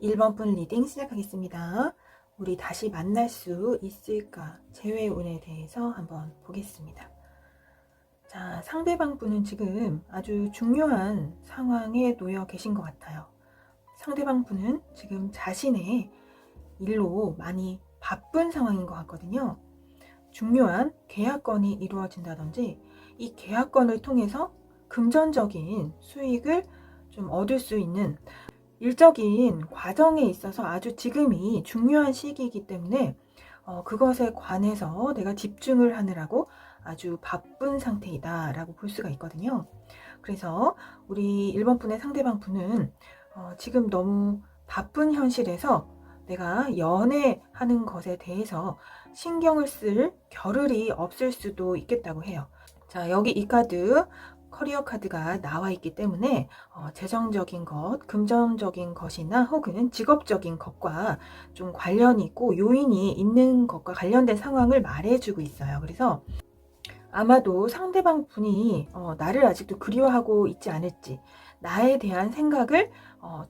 1번 분 리딩 시작하겠습니다. 우리 다시 만날 수 있을까? 재회 운에 대해서 한번 보겠습니다. 자, 상대방 분은 지금 아주 중요한 상황에 놓여 계신 것 같아요. 상대방 분은 지금 자신의 일로 많이 바쁜 상황인 것 같거든요. 중요한 계약건이 이루어진다든지 이 계약건을 통해서 금전적인 수익을 좀 얻을 수 있는 일적인 과정에 있어서 아주 지금이 중요한 시기이기 때문에 그것에 관해서 내가 집중을 하느라고 아주 바쁜 상태이다 라고 볼 수가 있거든요. 그래서 우리 1번 분의 상대방 분은 지금 너무 바쁜 현실에서 내가 연애하는 것에 대해서 신경을 쓸 겨를이 없을 수도 있겠다고 해요. 자, 여기 이 카드 커리어 카드가 나와 있기 때문에 재정적인 것, 금전적인 것이나 혹은 직업적인 것과 좀 관련이 있고 요인이 있는 것과 관련된 상황을 말해주고 있어요. 그래서 아마도 상대방 분이 나를 아직도 그리워하고 있지 않을지, 나에 대한 생각을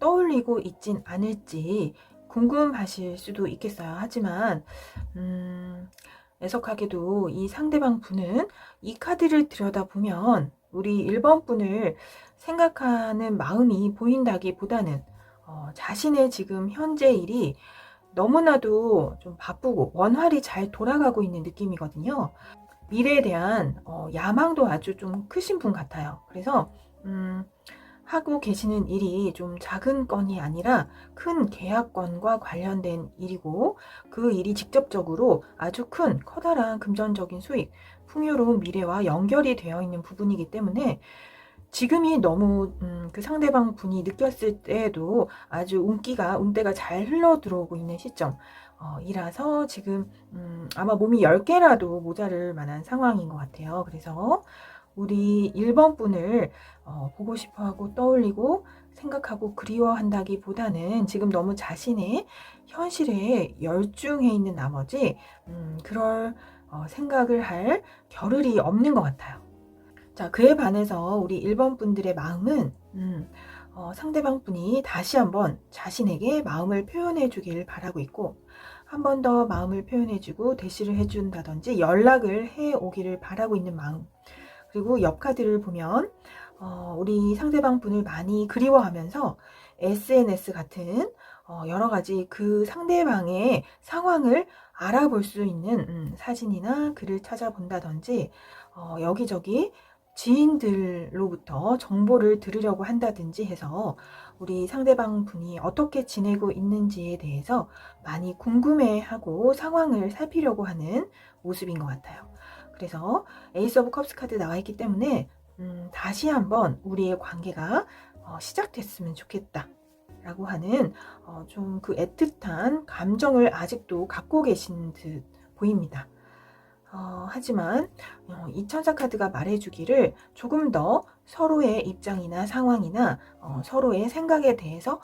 떠올리고 있진 않을지 궁금하실 수도 있겠어요. 하지만 애석하게도 이 상대방 분은 이 카드를 들여다보면 우리 1번 분을 생각하는 마음이 보인다기보다는 자신의 지금 현재 일이 너무나도 좀 바쁘고 원활히 잘 돌아가고 있는 느낌이거든요. 미래에 대한 야망도 아주 좀 크신 분 같아요. 그래서 하고 계시는 일이 좀 작은 건이 아니라 큰 계약건과 관련된 일이고 그 일이 직접적으로 아주 큰 커다란 금전적인 수익, 풍요로운 미래와 연결이 되어 있는 부분이기 때문에 지금이 너무 그 상대방 분이 느꼈을 때에도 아주 운때가 잘 흘러 들어오고 있는 시점 이라서 지금 아마 몸이 10개라도 모자랄 만한 상황인 것 같아요. 그래서 우리 1번 분을 보고 싶어하고 떠올리고 생각하고 그리워한다기보다는 지금 너무 자신의 현실에 열중해 있는 나머지 그럴 생각을 할 겨를이 없는 것 같아요. 자, 그에 반해서 우리 1번 분들의 마음은 상대방 분이 다시 한번 자신에게 마음을 표현해 주길 바라고 있고 한 번 더 마음을 표현해 주고 대시를 해 준다든지 연락을 해 오기를 바라고 있는 마음. 그리고 옆 카드를 보면 우리 상대방 분을 많이 그리워하면서 SNS 같은 여러 가지 그 상대방의 상황을 알아볼 수 있는 사진이나 글을 찾아본다든지 여기저기 지인들로부터 정보를 들으려고 한다든지 해서 우리 상대방 분이 어떻게 지내고 있는지에 대해서 많이 궁금해하고 상황을 살피려고 하는 모습인 것 같아요. 그래서 에이스 오브 컵스 카드 나와 있기 때문에 다시 한번 우리의 관계가 시작됐으면 좋겠다 라고 하는 좀 그 애틋한 감정을 아직도 갖고 계신 듯 보입니다. 하지만 이 천사 카드가 말해주기를 조금 더 서로의 입장이나 상황이나 서로의 생각에 대해서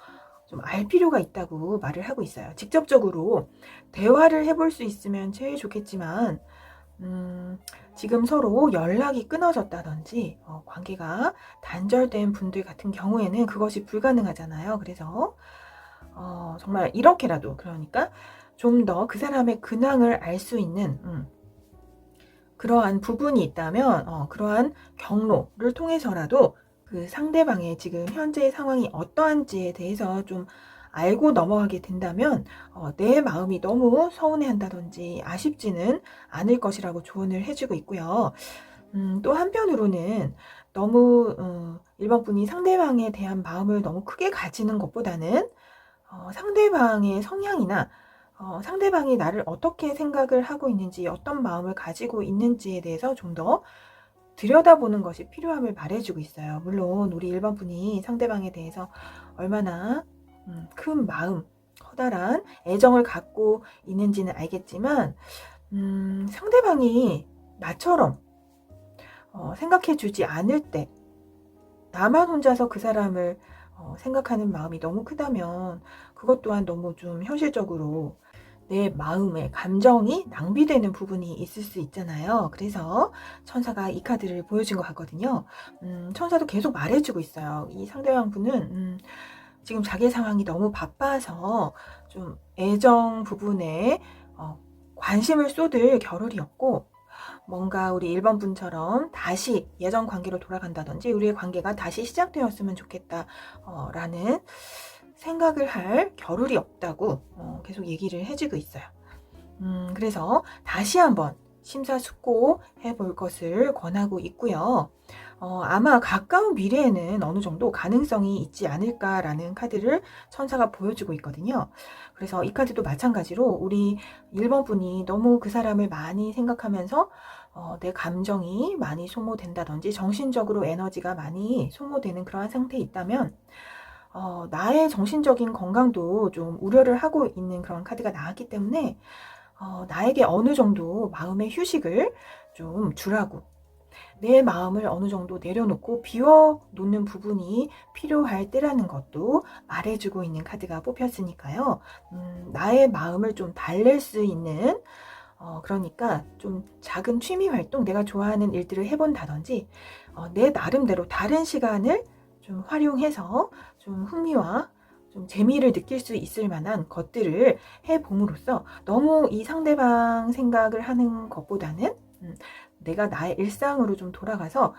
좀 알 필요가 있다고 말을 하고 있어요. 직접적으로 대화를 해볼 수 있으면 제일 좋겠지만 지금 서로 연락이 끊어졌다든지 관계가 단절된 분들 같은 경우에는 그것이 불가능하잖아요. 그래서 정말 이렇게라도 그러니까 좀 더 그 사람의 근황을 알 수 있는 그러한 부분이 있다면 그러한 경로를 통해서라도 그 상대방의 지금 현재의 상황이 어떠한지에 대해서 좀 알고 넘어가게 된다면 내 마음이 너무 서운해한다든지 아쉽지는 않을 것이라고 조언을 해주고 있고요. 또 한편으로는 너무 1번 분이 상대방에 대한 마음을 너무 크게 가지는 것보다는 상대방의 성향이나 상대방이 나를 어떻게 생각을 하고 있는지 어떤 마음을 가지고 있는지에 대해서 좀 더 들여다보는 것이 필요함을 말해주고 있어요. 물론 우리 1번 분이 상대방에 대해서 얼마나 큰 마음, 커다란 애정을 갖고 있는지는 알겠지만 상대방이 나처럼 생각해 주지 않을 때 나만 혼자서 그 사람을 생각하는 마음이 너무 크다면 그것 또한 너무 좀 현실적으로 내 마음의 감정이 낭비되는 부분이 있을 수 있잖아요. 그래서 천사가 이 카드를 보여준 것 같거든요. 천사도 계속 말해주고 있어요. 이 상대방 분은 지금 자기 상황이 너무 바빠서 좀 애정 부분에 관심을 쏟을 겨를이 없고, 뭔가 우리 1번 분처럼 다시 예전 관계로 돌아간다든지 우리의 관계가 다시 시작되었으면 좋겠다 라는 생각을 할 겨를이 없다고 계속 얘기를 해주고 있어요. 그래서 다시 한번 심사숙고해 볼 것을 권하고 있고요. 아마 가까운 미래에는 어느 정도 가능성이 있지 않을까라는 카드를 천사가 보여주고 있거든요. 그래서 이 카드도 마찬가지로 우리 1번 분이 너무 그 사람을 많이 생각하면서 내 감정이 많이 소모된다든지 정신적으로 에너지가 많이 소모되는 그러한 상태에 있다면 나의 정신적인 건강도 좀 우려를 하고 있는 그런 카드가 나왔기 때문에 나에게 어느 정도 마음의 휴식을 좀 주라고, 내 마음을 어느 정도 내려놓고 비워놓는 부분이 필요할 때라는 것도 말해주고 있는 카드가 뽑혔으니까요. 나의 마음을 좀 달랠 수 있는 그러니까 좀 작은 취미 활동, 내가 좋아하는 일들을 해본다든지 내 나름대로 다른 시간을 좀 활용해서 좀 흥미와 좀 재미를 느낄 수 있을 만한 것들을 해봄으로써 너무 이 상대방 생각을 하는 것보다는 내가 나의 일상으로 좀 돌아가서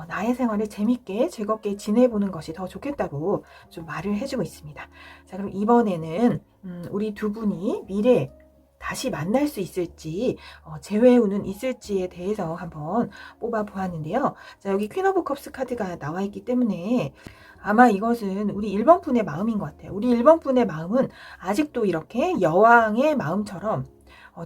나의 생활을 재밌게 즐겁게 지내보는 것이 더 좋겠다고 좀 말을 해주고 있습니다. 자, 그럼 이번에는 우리 두 분이 미래에 다시 만날 수 있을지, 재회운은 있을지에 대해서 한번 뽑아 보았는데요. 자, 여기 퀸 오브 컵스 카드가 나와 있기 때문에 아마 이것은 우리 1번 분의 마음인 것 같아요. 우리 1번 분의 마음은 아직도 이렇게 여왕의 마음처럼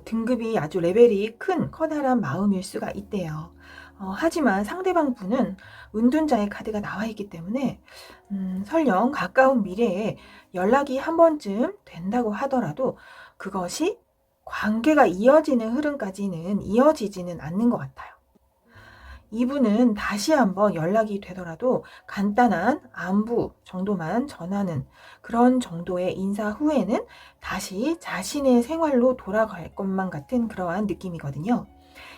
등급이 아주 레벨이 큰 커다란 마음일 수가 있대요. 하지만 상대방 분은 은둔자의 카드가 나와 있기 때문에 설령 가까운 미래에 연락이 한 번쯤 된다고 하더라도 그것이 관계가 이어지는 흐름까지는 이어지지는 않는 것 같아요. 이분은 다시 한번 연락이 되더라도 간단한 안부 정도만 전하는 그런 정도의 인사 후에는 다시 자신의 생활로 돌아갈 것만 같은 그러한 느낌이거든요.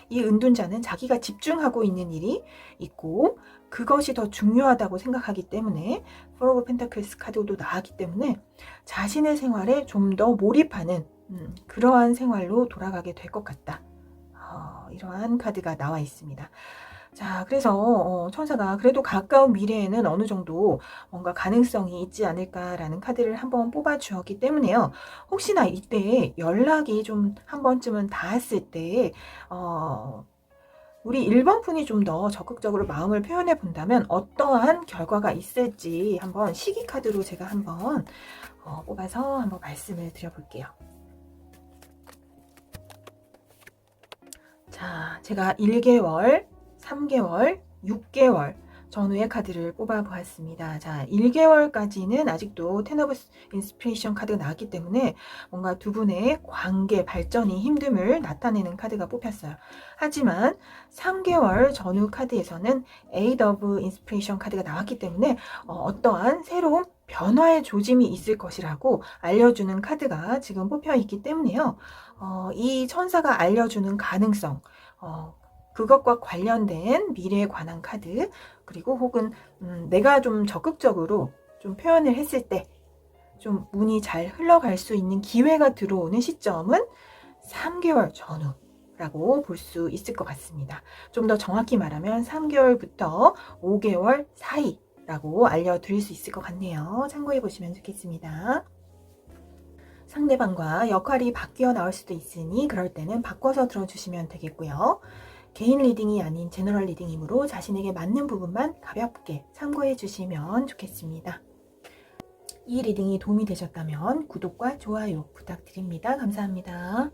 이 은둔자는 자기가 집중하고 있는 일이 있고 그것이 더 중요하다고 생각하기 때문에 포 오브 펜타클스 카드도 나왔기 때문에 자신의 생활에 좀 더 몰입하는 그러한 생활로 돌아가게 될 것 같다. 이러한 카드가 나와 있습니다. 자, 그래서 천사가 그래도 가까운 미래에는 어느 정도 뭔가 가능성이 있지 않을까라는 카드를 한번 뽑아 주었기 때문에요. 혹시나 이때 연락이 좀 한 번쯤은 닿았을 때 우리 1번 분이 좀 더 적극적으로 마음을 표현해 본다면 어떠한 결과가 있을지 한번 시기 카드로 제가 한번 뽑아서 한번 말씀을 드려볼게요. 자, 제가 1개월, 3개월, 6개월 전후의 카드를 뽑아 보았습니다. 자, 1개월까지는 아직도 텐 오브 인스피레이션 카드가 나왔기 때문에 뭔가 두 분의 관계 발전이 힘듦을 나타내는 카드가 뽑혔어요. 하지만 3개월 전후 카드에서는 에이드 오브 인스피레이션 카드가 나왔기 때문에 어떠한 새로운 변화의 조짐이 있을 것이라고 알려주는 카드가 지금 뽑혀 있기 때문에요. 이 천사가 알려주는 가능성, 그것과 관련된 미래에 관한 카드, 그리고 혹은 내가 좀 적극적으로 좀 표현을 했을 때 좀 운이 잘 흘러갈 수 있는 기회가 들어오는 시점은 3개월 전후라고 볼 수 있을 것 같습니다. 좀 더 정확히 말하면 3개월부터 5개월 사이라고 알려드릴 수 있을 것 같네요. 참고해 보시면 좋겠습니다. 상대방과 역할이 바뀌어 나올 수도 있으니 그럴 때는 바꿔서 들어주시면 되겠고요. 개인 리딩이 아닌 제너럴 리딩이므로 자신에게 맞는 부분만 가볍게 참고해 주시면 좋겠습니다. 이 리딩이 도움이 되셨다면 구독과 좋아요 부탁드립니다. 감사합니다.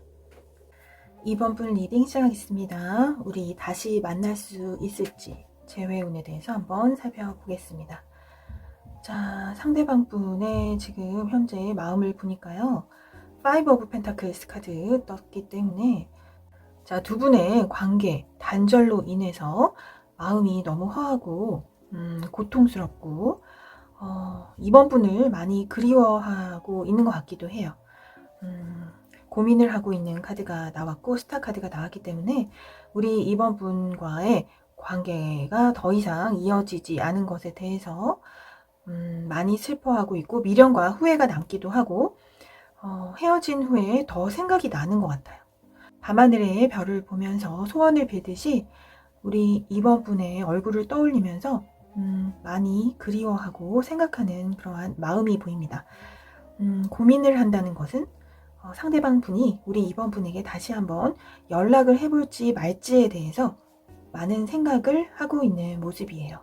2번 분 리딩 시작하겠습니다. 우리 다시 만날 수 있을지 재회운에 대해서 한번 살펴보겠습니다. 자, 상대방 분의 지금 현재 마음을 보니까요. 5 오브 펜타클스 카드 떴기 때문에 자, 두 분의 관계 단절로 인해서 마음이 너무 허하고 고통스럽고 이번 분을 많이 그리워하고 있는 것 같기도 해요. 고민을 하고 있는 카드가 나왔고 스타 카드가 나왔기 때문에 우리 이번 분과의 관계가 더 이상 이어지지 않은 것에 대해서 많이 슬퍼하고 있고 미련과 후회가 남기도 하고 헤어진 후에 더 생각이 나는 것 같아요. 밤하늘의 별을 보면서 소원을 빌듯이 우리 이번 분의 얼굴을 떠올리면서 많이 그리워하고 생각하는 그러한 마음이 보입니다. 고민을 한다는 것은 상대방 분이 우리 이번 분에게 다시 한번 연락을 해볼지 말지에 대해서 많은 생각을 하고 있는 모습이에요.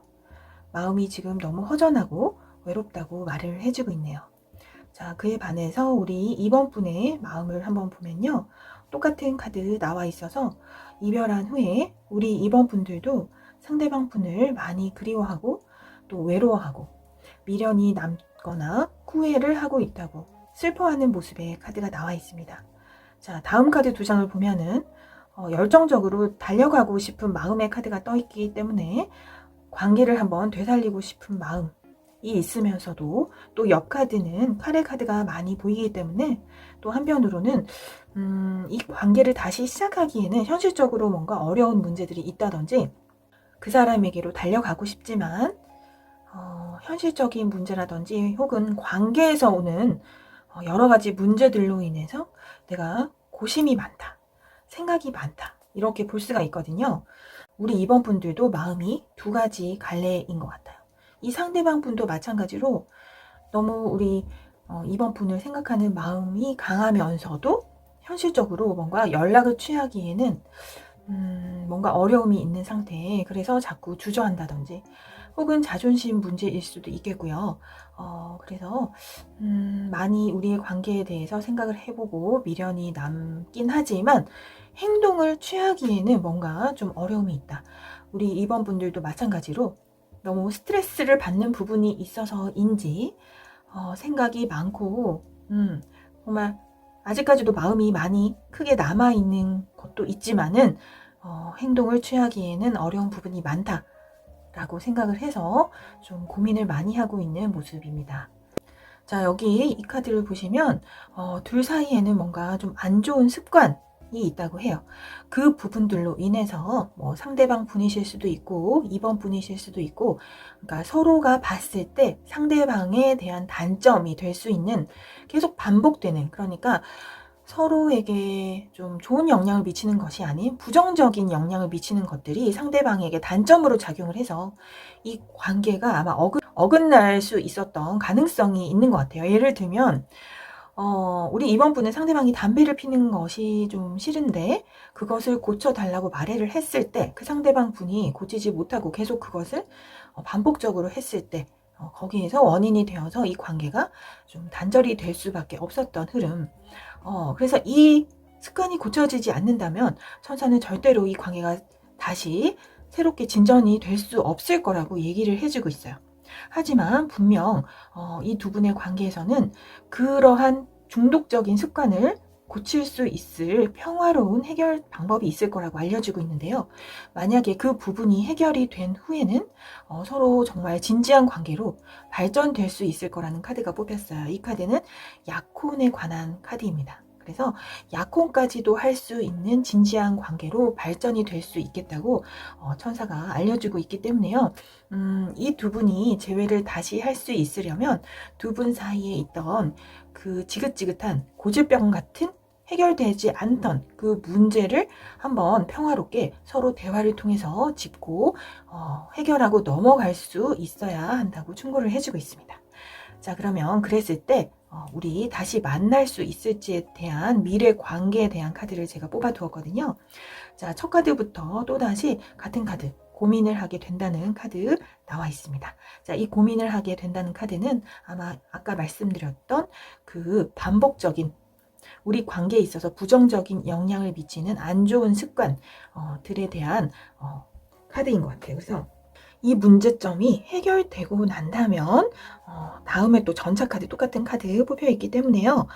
마음이 지금 너무 허전하고 외롭다고 말을 해주고 있네요. 자, 그에 반해서 우리 이번 분의 마음을 한번 보면요. 똑같은 카드 나와 있어서 이별한 후에 우리 이번 분들도 상대방 분을 많이 그리워하고 또 외로워하고 미련이 남거나 후회를 하고 있다고 슬퍼하는 모습의 카드가 나와 있습니다. 자, 다음 카드 두 장을 보면은 열정적으로 달려가고 싶은 마음의 카드가 떠 있기 때문에 관계를 한번 되살리고 싶은 마음이 있으면서도 또 옆 카드는 카레 카드가 많이 보이기 때문에 또 한편으로는 이 관계를 다시 시작하기에는 현실적으로 뭔가 어려운 문제들이 있다든지 그 사람에게로 달려가고 싶지만 현실적인 문제라든지 혹은 관계에서 오는 여러 가지 문제들로 인해서 내가 고심이 많다, 생각이 많다 이렇게 볼 수가 있거든요. 우리 이번 분들도 마음이 두 가지 갈래인 것 같아요. 이 상대방 분도 마찬가지로 너무 우리 이번 분을 생각하는 마음이 강하면서도 현실적으로 뭔가 연락을 취하기에는 뭔가 어려움이 있는 상태에 그래서 자꾸 주저한다든지 혹은 자존심 문제일 수도 있겠고요. 그래서 많이 우리의 관계에 대해서 생각을 해보고 미련이 남긴 하지만 행동을 취하기에는 뭔가 좀 어려움이 있다. 우리 이번 분들도 마찬가지로 너무 스트레스를 받는 부분이 있어서인지 생각이 많고 정말 아직까지도 마음이 많이 크게 남아있는 것도 있지만은 행동을 취하기에는 어려운 부분이 많다라고 생각을 해서 좀 고민을 많이 하고 있는 모습입니다. 자, 여기 이 카드를 보시면 둘 사이에는 뭔가 좀 안 좋은 습관이 있다고 해요. 그 부분들로 인해서 뭐 상대방 분이실 수도 있고 2번 분이실 수도 있고 그러니까 서로가 봤을 때 상대방에 대한 단점이 될 수 있는 계속 반복되는 그러니까 서로에게 좀 좋은 영향을 미치는 것이 아닌 부정적인 영향을 미치는 것들이 상대방에게 단점으로 작용을 해서 이 관계가 아마 어긋날 수 있었던 가능성이 있는 것 같아요. 예를 들면 우리 이번 분은 상대방이 담배를 피는 것이 좀 싫은데 그것을 고쳐달라고 말을 했을 때 그 상대방 분이 고치지 못하고 계속 그것을 반복적으로 했을 때 거기에서 원인이 되어서 이 관계가 좀 단절이 될 수밖에 없었던 흐름. 그래서 이 습관이 고쳐지지 않는다면 천사는 절대로 이 관계가 다시 새롭게 진전이 될 수 없을 거라고 얘기를 해주고 있어요. 하지만 분명 이 두 분의 관계에서는 그러한 중독적인 습관을 고칠 수 있을 평화로운 해결 방법이 있을 거라고 알려지고 있는데요. 만약에 그 부분이 해결이 된 후에는 서로 정말 진지한 관계로 발전될 수 있을 거라는 카드가 뽑혔어요. 이 카드는 약혼에 관한 카드입니다. 그래서 약혼까지도 할 수 있는 진지한 관계로 발전이 될 수 있겠다고 천사가 알려주고 있기 때문에요. 이 두 분이 재회를 다시 할 수 있으려면 두 분 사이에 있던 그 지긋지긋한 고질병 같은 해결되지 않던 그 문제를 한번 평화롭게 서로 대화를 통해서 짚고 해결하고 넘어갈 수 있어야 한다고 충고를 해주고 있습니다. 자, 그러면 그랬을 때 우리 다시 만날 수 있을지에 대한 미래 관계에 대한 카드를 제가 뽑아 두었거든요. 자, 첫 카드부터 또다시 같은 카드 고민을 하게 된다는 카드 나와 있습니다. 자, 이 고민을 하게 된다는 카드는 아마 아까 말씀드렸던 그 반복적인 우리 관계에 있어서 부정적인 영향을 미치는 안 좋은 습관들에 대한 카드인 것 같아요. 그래서 이 문제점이 해결되고 난다면 다음에 또 전차 카드 똑같은 카드 뽑혀 있기 때문에요.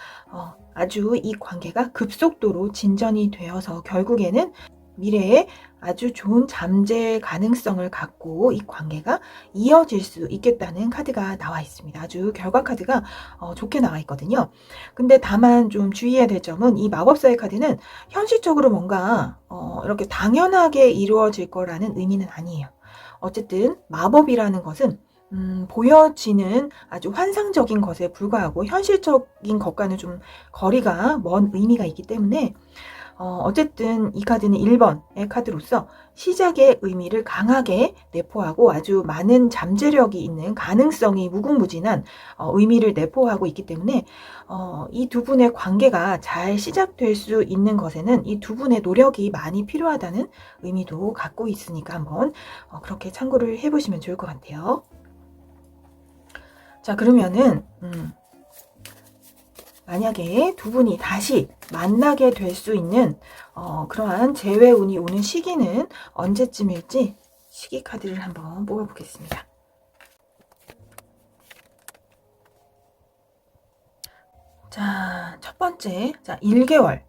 아주 이 관계가 급속도로 진전이 되어서 결국에는 미래에 아주 좋은 잠재 가능성을 갖고 이 관계가 이어질 수 있겠다는 카드가 나와 있습니다. 아주 결과 카드가 좋게 나와 있거든요. 근데 다만 좀 주의해야 될 점은 이 마법사의 카드는 현실적으로 뭔가 이렇게 당연하게 이루어질 거라는 의미는 아니에요. 어쨌든 마법이라는 것은 보여지는 아주 환상적인 것에 불과하고 현실적인 것과는 좀 거리가 먼 의미가 있기 때문에 어쨌든 이 카드는 1번의 카드로서 시작의 의미를 강하게 내포하고 아주 많은 잠재력이 있는 가능성이 무궁무진한 의미를 내포하고 있기 때문에 이 두 분의 관계가 잘 시작될 수 있는 것에는 이 두 분의 노력이 많이 필요하다는 의미도 갖고 있으니까 한번 그렇게 참고를 해보시면 좋을 것 같아요. 자, 그러면은 만약에 두 분이 다시 만나게 될 수 있는 그러한 재회운이 오는 시기는 언제쯤일지 시기 카드를 한번 뽑아보겠습니다. 자, 첫 번째, 자, 1개월,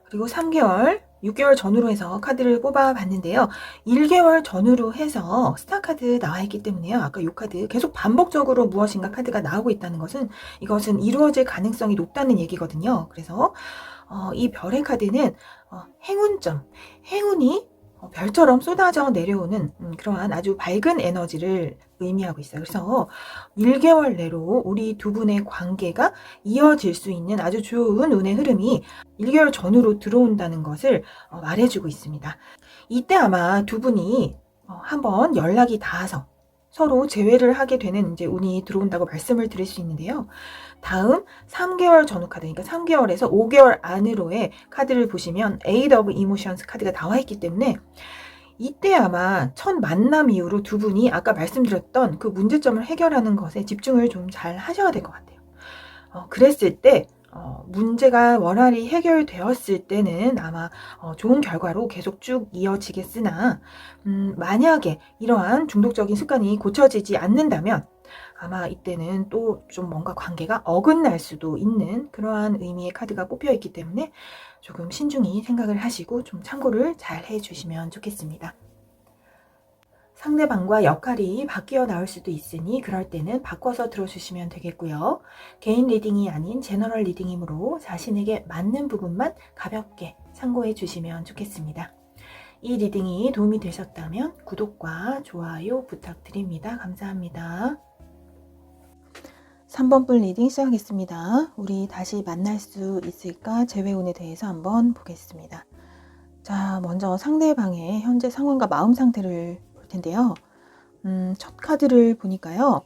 그리고 3개월, 6개월 전후로 해서 카드를 뽑아봤는데요. 1개월 전후로 해서 스타 카드 나와 있기 때문에요. 아까 이 카드 계속 반복적으로 무엇인가 카드가 나오고 있다는 것은 이것은 이루어질 가능성이 높다는 얘기거든요. 그래서 이 별의 카드는 행운점, 행운이 별처럼 쏟아져 내려오는 그러한 아주 밝은 에너지를 의미하고 있어요. 그래서 1개월 내로 우리 두 분의 관계가 이어질 수 있는 아주 좋은 운의 흐름이 1개월 전후로 들어온다는 것을 말해주고 있습니다. 이때 아마 두 분이 한번 연락이 닿아서 서로 재회를 하게 되는 이제 운이 들어온다고 말씀을 드릴 수 있는데요. 다음 3개월 전후 카드, 그러니까 3개월에서 5개월 안으로의 카드를 보시면 Eight of Emotions 카드가 나와 있기 때문에 이때 아마 첫 만남 이후로 두 분이 아까 말씀드렸던 그 문제점을 해결하는 것에 집중을 좀 잘 하셔야 될 것 같아요. 그랬을 때 문제가 원활히 해결되었을 때는 아마 좋은 결과로 계속 쭉 이어지겠으나 만약에 이러한 중독적인 습관이 고쳐지지 않는다면 아마 이때는 또 좀 뭔가 관계가 어긋날 수도 있는 그러한 의미의 카드가 뽑혀 있기 때문에 조금 신중히 생각을 하시고 좀 참고를 잘 해주시면 좋겠습니다. 상대방과 역할이 바뀌어 나올 수도 있으니 그럴 때는 바꿔서 들어주시면 되겠고요. 개인 리딩이 아닌 제너럴 리딩이므로 자신에게 맞는 부분만 가볍게 참고해 주시면 좋겠습니다. 이 리딩이 도움이 되셨다면 구독과 좋아요 부탁드립니다. 감사합니다. 3번 분 리딩 시작하겠습니다. 우리 다시 만날 수 있을까? 재회운에 대해서 한번 보겠습니다. 자, 먼저 상대방의 현재 상황과 마음 상태를 볼 텐데요. 첫 카드를 보니까요.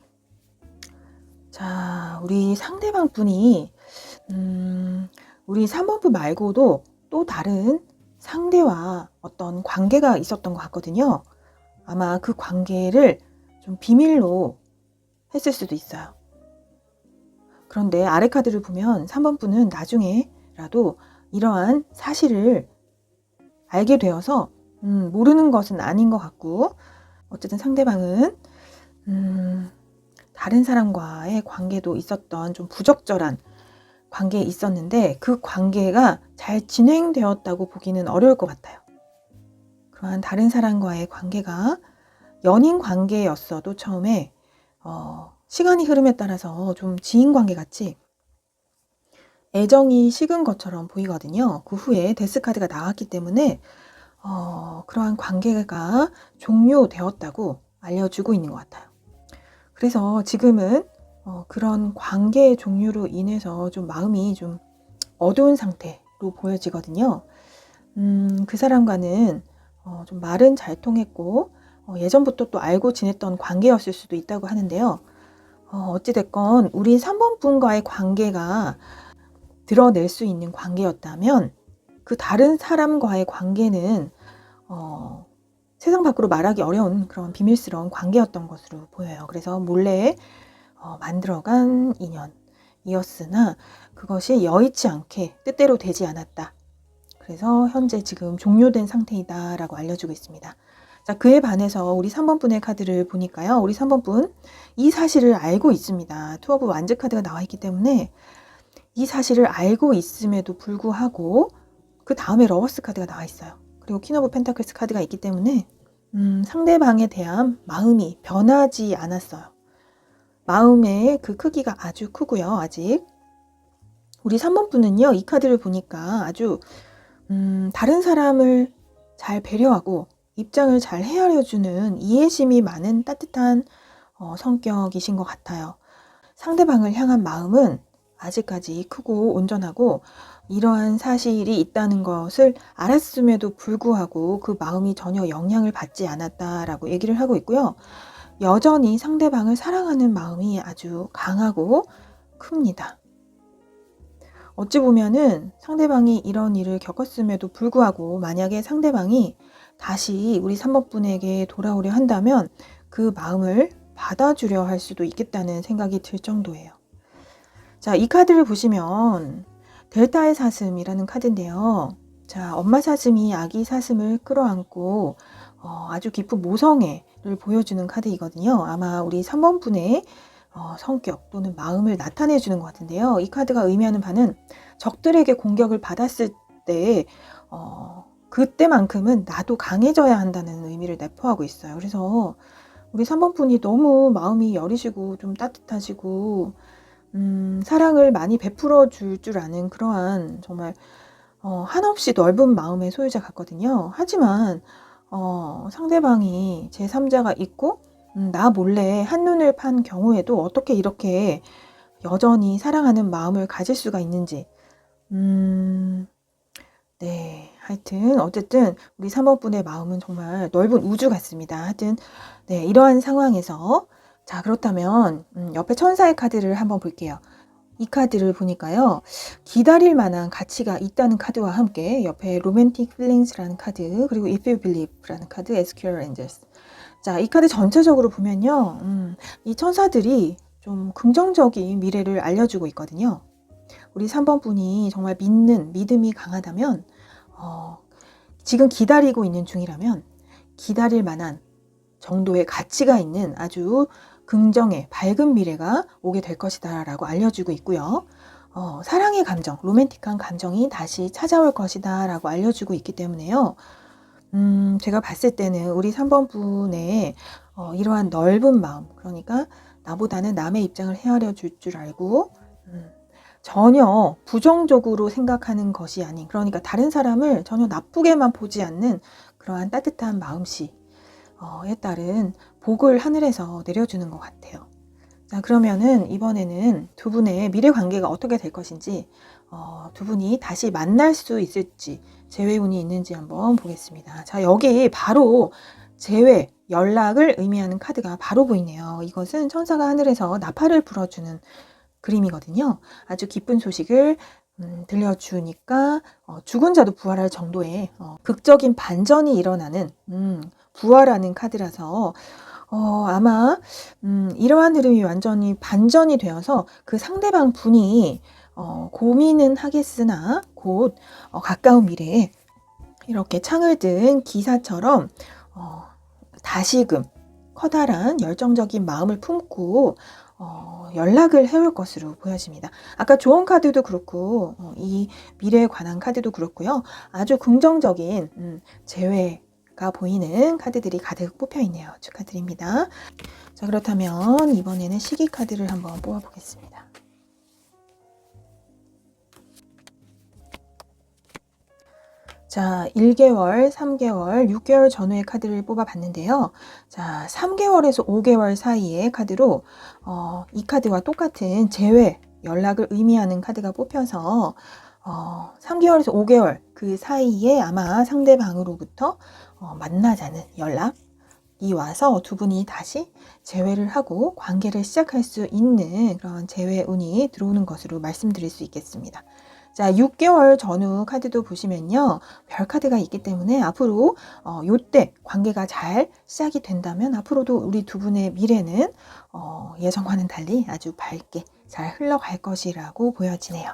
자, 우리 상대방 분이 우리 3번 분 말고도 또 다른 상대와 어떤 관계가 있었던 것 같거든요. 아마 그 관계를 좀 비밀로 했을 수도 있어요. 그런데 아래 카드를 보면 3번 분은 나중에라도 이러한 사실을 알게 되어서 모르는 것은 아닌 것 같고 어쨌든 상대방은 다른 사람과의 관계도 있었던 좀 부적절한 관계에 있었는데 그 관계가 잘 진행되었다고 보기는 어려울 것 같아요. 그러한 다른 사람과의 관계가 연인 관계였어도 처음에 시간이 흐름에 따라서 좀 지인 관계 같이 애정이 식은 것처럼 보이거든요. 그 후에 데스 카드가 나왔기 때문에 그러한 관계가 종료되었다고 알려주고 있는 것 같아요. 그래서 지금은 그런 관계의 종류로 인해서 좀 마음이 좀 어두운 상태로 보여지거든요. 그 사람과는 좀 말은 잘 통했고 예전부터 또 알고 지냈던 관계였을 수도 있다고 하는데요. 어찌됐건 우리 3번 분과의 관계가 드러낼 수 있는 관계였다면 그 다른 사람과의 관계는 세상 밖으로 말하기 어려운 그런 비밀스러운 관계였던 것으로 보여요. 그래서 몰래 만들어간 인연이었으나 그것이 여의치 않게 뜻대로 되지 않았다. 그래서 현재 지금 종료된 상태이다 라고 알려주고 있습니다. 자, 그에 반해서 우리 3번 분의 카드를 보니까요. 우리 3번 분 이 사실을 알고 있습니다. 투 오브 완즈 카드가 나와 있기 때문에 이 사실을 알고 있음에도 불구하고 그 다음에 러버스 카드가 나와 있어요. 그리고 퀸 오브 펜타클스 카드가 있기 때문에 상대방에 대한 마음이 변하지 않았어요. 마음의 그 크기가 아주 크고요. 아직 우리 3번 분은요. 이 카드를 보니까 아주 다른 사람을 잘 배려하고 입장을 잘 헤아려주는 이해심이 많은 따뜻한 성격이신 것 같아요. 상대방을 향한 마음은 아직까지 크고 온전하고 이러한 사실이 있다는 것을 알았음에도 불구하고 그 마음이 전혀 영향을 받지 않았다라고 얘기를 하고 있고요. 여전히 상대방을 사랑하는 마음이 아주 강하고 큽니다. 어찌 보면은 상대방이 이런 일을 겪었음에도 불구하고 만약에 상대방이 다시 우리 3번 분에게 돌아오려 한다면 그 마음을 받아주려 할 수도 있겠다는 생각이 들 정도예요. 자, 이 카드를 보시면 델타의 사슴이라는 카드인데요. 자, 엄마 사슴이 아기 사슴을 끌어안고 아주 깊은 모성애를 보여주는 카드이거든요. 아마 우리 3번 분의 성격 또는 마음을 나타내 주는 것 같은데요. 이 카드가 의미하는 바는 적들에게 공격을 받았을 때 그때만큼은 나도 강해져야 한다는 의미를 내포하고 있어요. 그래서 우리 3번 분이 너무 마음이 여리시고 좀 따뜻하시고 사랑을 많이 베풀어 줄 줄 아는 그러한 정말 한없이 넓은 마음의 소유자 같거든요. 하지만 상대방이 제3자가 있고 나 몰래 한눈을 판 경우에도 어떻게 이렇게 여전히 사랑하는 마음을 가질 수가 있는지 네, 하여튼 어쨌든 우리 3번 분의 마음은 정말 넓은 우주 같습니다. 하여튼 네, 이러한 상황에서 자, 그렇다면 옆에 천사의 카드를 한번 볼게요. 이 카드를 보니까요. 기다릴 만한 가치가 있다는 카드와 함께 옆에 Romantic Feelings라는 카드, 그리고 If You Believe라는 카드, SQL Angels. 자, 이 카드 전체적으로 보면요. 이 천사들이 좀 긍정적인 미래를 알려주고 있거든요. 우리 3번 분이 정말 믿음이 강하다면 지금 기다리고 있는 중이라면 기다릴 만한 정도의 가치가 있는 아주 긍정의 밝은 미래가 오게 될 것이다 라고 알려주고 있고요. 사랑의 감정, 로맨틱한 감정이 다시 찾아올 것이다 라고 알려주고 있기 때문에요. 제가 봤을 때는 우리 3번 분의 이러한 넓은 마음, 그러니까 나보다는 남의 입장을 헤아려 줄 줄 알고 전혀 부정적으로 생각하는 것이 아닌, 그러니까 다른 사람을 전혀 나쁘게만 보지 않는 그러한 따뜻한 마음씨에 따른 복을 하늘에서 내려주는 것 같아요. 자, 그러면은 이번에는 두 분의 미래 관계가 어떻게 될 것인지, 두 분이 다시 만날 수 있을지, 재회운이 있는지 한번 보겠습니다. 자, 여기 바로 재회, 연락을 의미하는 카드가 바로 보이네요. 이것은 천사가 하늘에서 나팔을 불어주는 그림이거든요. 아주 기쁜 소식을 들려주니까 죽은 자도 부활할 정도의 극적인 반전이 일어나는 부활하는 카드라서 아마 이러한 흐름이 완전히 반전이 되어서 그 상대방 분이 고민은 하겠으나 곧 가까운 미래에 이렇게 창을 든 기사처럼 다시금 커다란 열정적인 마음을 품고 연락을 해올 것으로 보여집니다. 아까 조언 카드도 그렇고 이 미래에 관한 카드도 그렇고요. 아주 긍정적인 재회가 보이는 카드들이 가득 뽑혀 있네요. 축하드립니다. 자, 그렇다면 이번에는 시기 카드를 한번 뽑아 보겠습니다. 자, 1개월, 3개월, 6개월 전후의 카드를 뽑아봤는데요. 자, 3개월에서 5개월 사이의 카드로 이 카드와 똑같은 재회, 연락을 의미하는 카드가 뽑혀서 3개월에서 5개월 그 사이에 아마 상대방으로부터 만나자는 연락이 와서 두 분이 다시 재회를 하고 관계를 시작할 수 있는 그런 재회운이 들어오는 것으로 말씀드릴 수 있겠습니다. 자, 6개월 전후 카드도 보시면요. 별 카드가 있기 때문에 앞으로 요때 관계가 잘 시작이 된다면 앞으로도 우리 두 분의 미래는 예전과는 달리 아주 밝게 잘 흘러갈 것이라고 보여지네요.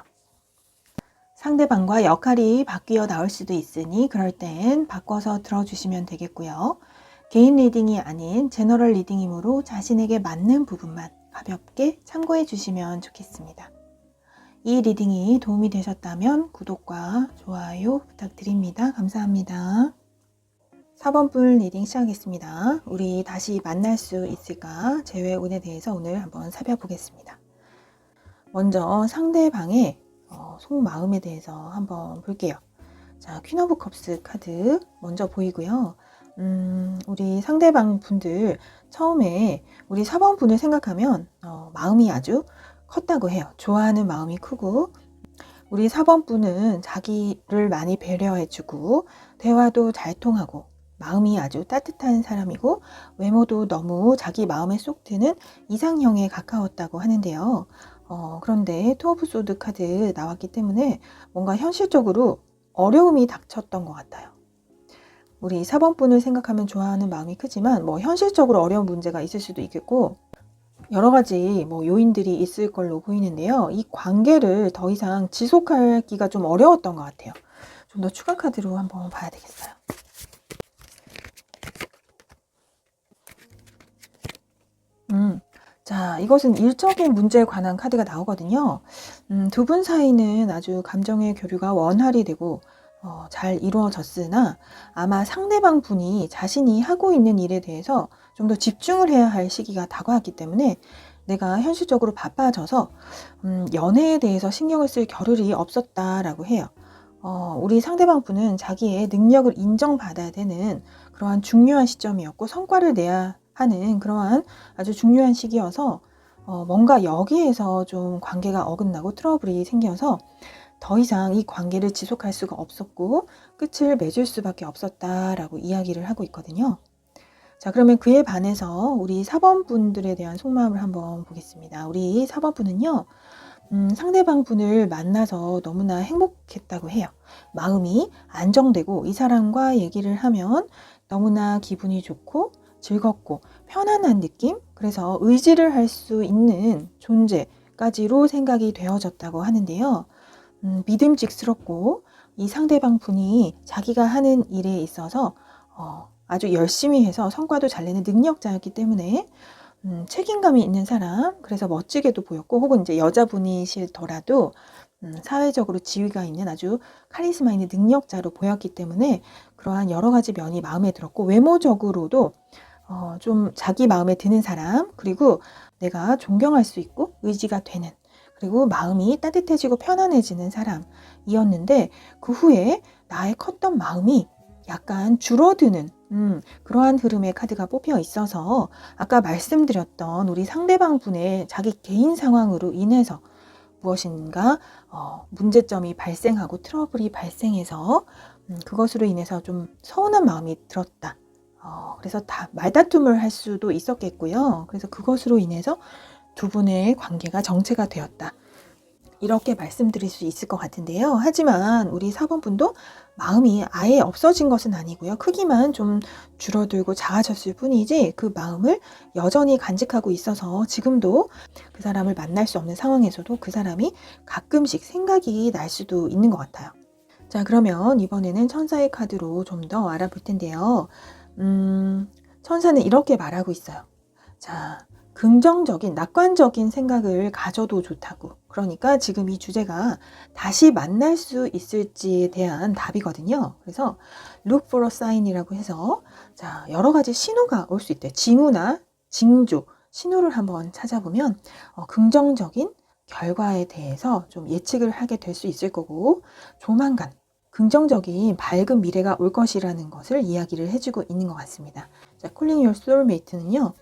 상대방과 역할이 바뀌어 나올 수도 있으니 그럴 땐 바꿔서 들어주시면 되겠고요. 개인 리딩이 아닌 제너럴 리딩이므로 자신에게 맞는 부분만 가볍게 참고해 주시면 좋겠습니다. 이 리딩이 도움이 되셨다면 구독과 좋아요 부탁드립니다. 감사합니다. 4번 분 리딩 시작하겠습니다. 우리 다시 만날 수 있을까? 재회운에 대해서 오늘 한번 살펴보겠습니다. 먼저 상대방의 속마음에 대해서 한번 볼게요. 자, 퀸 오브 컵스 카드 먼저 보이고요. 우리 상대방 분들 처음에 우리 4번 분을 생각하면 마음이 아주 컸다고 해요. 좋아하는 마음이 크고 우리 4번 분은 자기를 많이 배려해주고 대화도 잘 통하고 마음이 아주 따뜻한 사람이고 외모도 너무 자기 마음에 쏙 드는 이상형에 가까웠다고 하는데요. 그런데 투 오브 소드 카드 나왔기 때문에 뭔가 현실적으로 어려움이 닥쳤던 것 같아요. 우리 4번 분을 생각하면 좋아하는 마음이 크지만 뭐 현실적으로 어려운 문제가 있을 수도 있겠고 여러 가지 뭐 요인들이 있을 걸로 보이는데요. 이 관계를 더 이상 지속하기가 좀 어려웠던 것 같아요. 좀 더 추가 카드로 한번 봐야 되겠어요. 자, 이것은 일적인 문제에 관한 카드가 나오거든요. 두 분 사이는 아주 감정의 교류가 원활히 되고 잘 이루어졌으나 아마 상대방 분이 자신이 하고 있는 일에 대해서 좀 더 집중을 해야 할 시기가 다가왔기 때문에 내가 현실적으로 바빠져서 연애에 대해서 신경을 쓸 겨를이 없었다라고 해요. 우리 상대방 분은 자기의 능력을 인정받아야 되는 그러한 중요한 시점이었고 성과를 내야 하는 그러한 아주 중요한 시기여서 뭔가 여기에서 좀 관계가 어긋나고 트러블이 생겨서 더 이상 이 관계를 지속할 수가 없었고 끝을 맺을 수밖에 없었다라고 이야기를 하고 있거든요. 자, 그러면 그에 반해서 우리 4번 분들에 대한 속마음을 한번 보겠습니다. 우리 4번 분은요. 상대방 분을 만나서 너무나 행복했다고 해요. 마음이 안정되고 이 사람과 얘기를 하면 너무나 기분이 좋고 즐겁고 편안한 느낌? 그래서 의지를 할 수 있는 존재까지로 생각이 되어졌다고 하는데요. 믿음직스럽고 이 상대방 분이 자기가 하는 일에 있어서 아주 열심히 해서 성과도 잘 내는 능력자였기 때문에 책임감이 있는 사람, 그래서 멋지게도 보였고 혹은 이제 여자분이시더라도 사회적으로 지위가 있는 아주 카리스마 있는 능력자로 보였기 때문에 그러한 여러 가지 면이 마음에 들었고 외모적으로도 좀 자기 마음에 드는 사람, 그리고 내가 존경할 수 있고 의지가 되는, 그리고 마음이 따뜻해지고 편안해지는 사람이었는데 그 후에 나의 컸던 마음이 약간 줄어드는 그러한 흐름의 카드가 뽑혀 있어서 아까 말씀드렸던 우리 상대방 분의 자기 개인 상황으로 인해서 무엇인가 문제점이 발생하고 트러블이 발생해서 그것으로 인해서 좀 서운한 마음이 들었다. 그래서 다 말다툼을 할 수도 있었겠고요. 그래서 그것으로 인해서 두 분의 관계가 정체가 되었다. 이렇게 말씀드릴 수 있을 것 같은데요. 하지만 우리 4번 분도 마음이 아예 없어진 것은 아니고요. 크기만 좀 줄어들고 작아졌을 뿐이지 그 마음을 여전히 간직하고 있어서 지금도 그 사람을 만날 수 없는 상황에서도 그 사람이 가끔씩 생각이 날 수도 있는 것 같아요. 자, 그러면 이번에는 천사의 카드로 좀 더 알아볼 텐데요. 천사는 이렇게 말하고 있어요. 자, 긍정적인, 낙관적인 생각을 가져도 좋다고. 그러니까 지금 이 주제가 다시 만날 수 있을지에 대한 답이거든요. 그래서 look for a sign이라고 해서 자, 여러 가지 신호가 올 수 있대요. 징후나 징조, 신호를 한번 찾아보면 긍정적인 결과에 대해서 좀 예측을 하게 될 수 있을 거고 조만간 긍정적인 밝은 미래가 올 것이라는 것을 이야기를 해주고 있는 것 같습니다. 자, Calling Your Soulmate는요.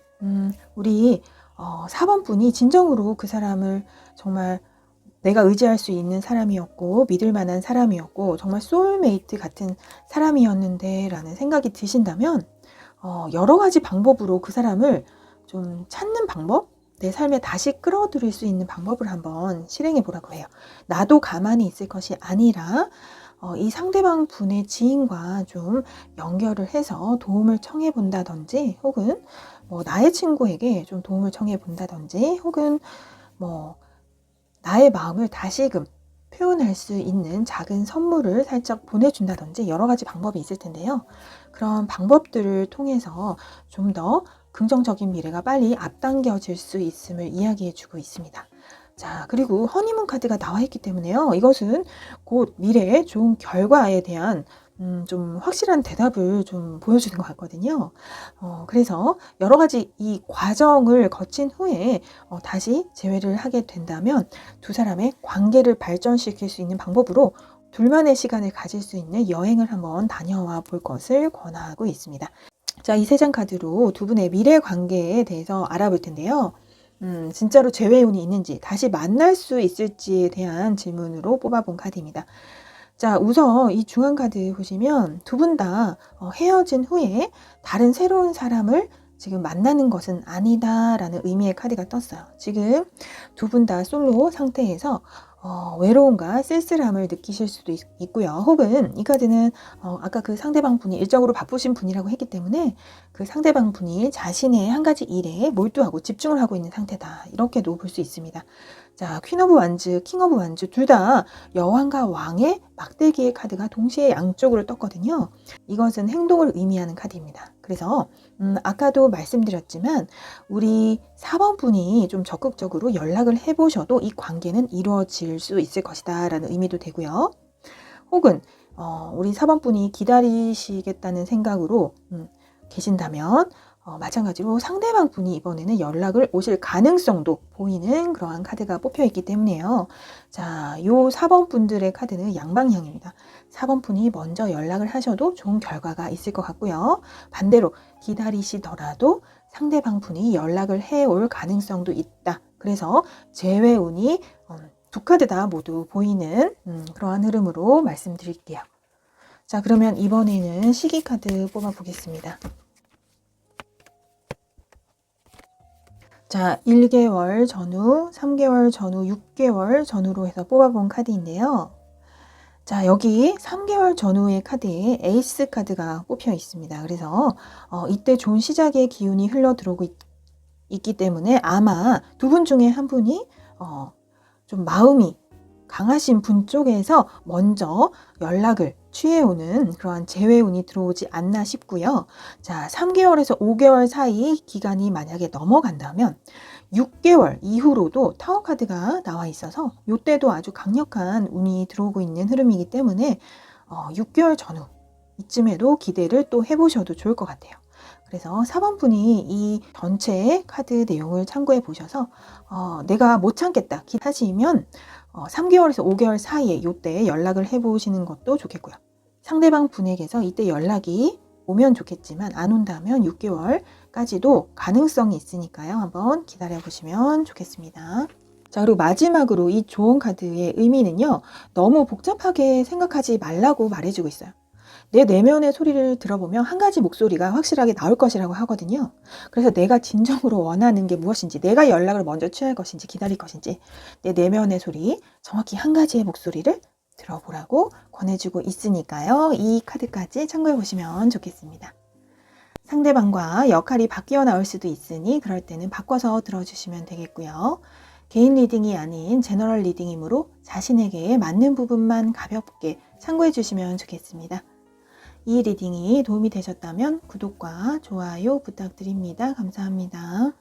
우리 4번 분이 진정으로 그 사람을 정말 내가 의지할 수 있는 사람이었고 믿을 만한 사람이었고 정말 소울메이트 같은 사람이었는데 라는 생각이 드신다면 여러 가지 방법으로 그 사람을 좀 찾는 방법? 내 삶에 다시 끌어들일 수 있는 방법을 한번 실행해 보라고 해요. 나도 가만히 있을 것이 아니라 이 상대방 분의 지인과 좀 연결을 해서 도움을 청해 본다든지 혹은 뭐 나의 친구에게 좀 도움을 청해 본다든지 혹은 뭐 나의 마음을 다시금 표현할 수 있는 작은 선물을 살짝 보내준다든지 여러 가지 방법이 있을 텐데요. 그런 방법들을 통해서 좀 더 긍정적인 미래가 빨리 앞당겨질 수 있음을 이야기해 주고 있습니다. 자, 그리고 허니문 카드가 나와 있기 때문에요. 이것은 곧 미래의 좋은 결과에 대한 좀 확실한 대답을 좀 보여주는 것 같거든요. 그래서 여러 가지 이 과정을 거친 후에 다시 재회를 하게 된다면 두 사람의 관계를 발전시킬 수 있는 방법으로 둘만의 시간을 가질 수 있는 여행을 한번 다녀와 볼 것을 권하고 있습니다. 자, 이 3장 카드로 두 분의 미래 관계에 대해서 알아볼 텐데요. 진짜로 재회운이 있는지, 다시 만날 수 있을지에 대한 질문으로 뽑아본 카드입니다. 자, 우선 이 중앙 카드 보시면 두 분 다 헤어진 후에 다른 새로운 사람을 지금 만나는 것은 아니다라는 의미의 카드가 떴어요. 지금 두 분 다 솔로 상태에서 외로움과 쓸쓸함을 느끼실 수도 있고요. 혹은 이 카드는 아까 그 상대방 분이 일적으로 바쁘신 분이라고 했기 때문에 그 상대방 분이 자신의 한 가지 일에 몰두하고 집중을 하고 있는 상태다. 이렇게도 볼 수 있습니다. 자, 퀸 오브 완즈, 킹 오브 완즈 둘 다 여왕과 왕의 막대기의 카드가 동시에 양쪽으로 떴거든요. 이것은 행동을 의미하는 카드입니다. 그래서 아까도 말씀드렸지만 우리 4번 분이 좀 적극적으로 연락을 해보셔도 이 관계는 이루어질 수 있을 것이다 라는 의미도 되고요. 혹은 우리 4번 분이 기다리시겠다는 생각으로 계신다면 마찬가지로 상대방 분이 이번에는 연락을 오실 가능성도 보이는 그러한 카드가 뽑혀 있기 때문에요. 자, 요 4번 분들의 카드는 양방향입니다. 4번 분이 먼저 연락을 하셔도 좋은 결과가 있을 것 같고요. 반대로 기다리시더라도 상대방 분이 연락을 해올 가능성도 있다. 그래서 재회운이 두 카드 다 모두 보이는 그러한 흐름으로 말씀드릴게요. 자, 그러면 이번에는 시기 카드 뽑아 보겠습니다. 자, 1개월 전후, 3개월 전후, 6개월 전후로 해서 뽑아본 카드인데요. 자, 여기 3개월 전후의 카드에 에이스 카드가 뽑혀 있습니다. 그래서 이때 좋은 시작의 기운이 흘러 들어오고 있기 때문에 아마 두 분 중에 한 분이 좀 마음이 강하신 분 쪽에서 먼저 연락을 취해오는 그러한 재회운이 들어오지 않나 싶고요. 자, 3개월에서 5개월 사이 기간이 만약에 넘어간다면 6개월 이후로도 타워 카드가 나와 있어서 이때도 아주 강력한 운이 들어오고 있는 흐름이기 때문에 6개월 전후 이쯤에도 기대를 또 해보셔도 좋을 것 같아요. 그래서 4번 분이 이 전체 카드 내용을 참고해 보셔서 내가 못 참겠다 하시면 3개월에서 5개월 사이에 이때 연락을 해보시는 것도 좋겠고요. 상대방 분에게서 이때 연락이 오면 좋겠지만 안 온다면 6개월까지도 가능성이 있으니까요. 한번 기다려 보시면 좋겠습니다. 자, 그리고 마지막으로 이 조언 카드의 의미는요. 너무 복잡하게 생각하지 말라고 말해주고 있어요. 내 내면의 소리를 들어보면 한 가지 목소리가 확실하게 나올 것이라고 하거든요. 그래서 내가 진정으로 원하는 게 무엇인지, 내가 연락을 먼저 취할 것인지 기다릴 것인지 내 내면의 소리, 정확히 한 가지의 목소리를 들어보라고 권해주고 있으니까요. 이 카드까지 참고해 보시면 좋겠습니다. 상대방과 역할이 바뀌어 나올 수도 있으니 그럴 때는 바꿔서 들어주시면 되겠고요. 개인 리딩이 아닌 제너럴 리딩이므로 자신에게 맞는 부분만 가볍게 참고해 주시면 좋겠습니다. 이 리딩이 도움이 되셨다면 구독과 좋아요 부탁드립니다. 감사합니다.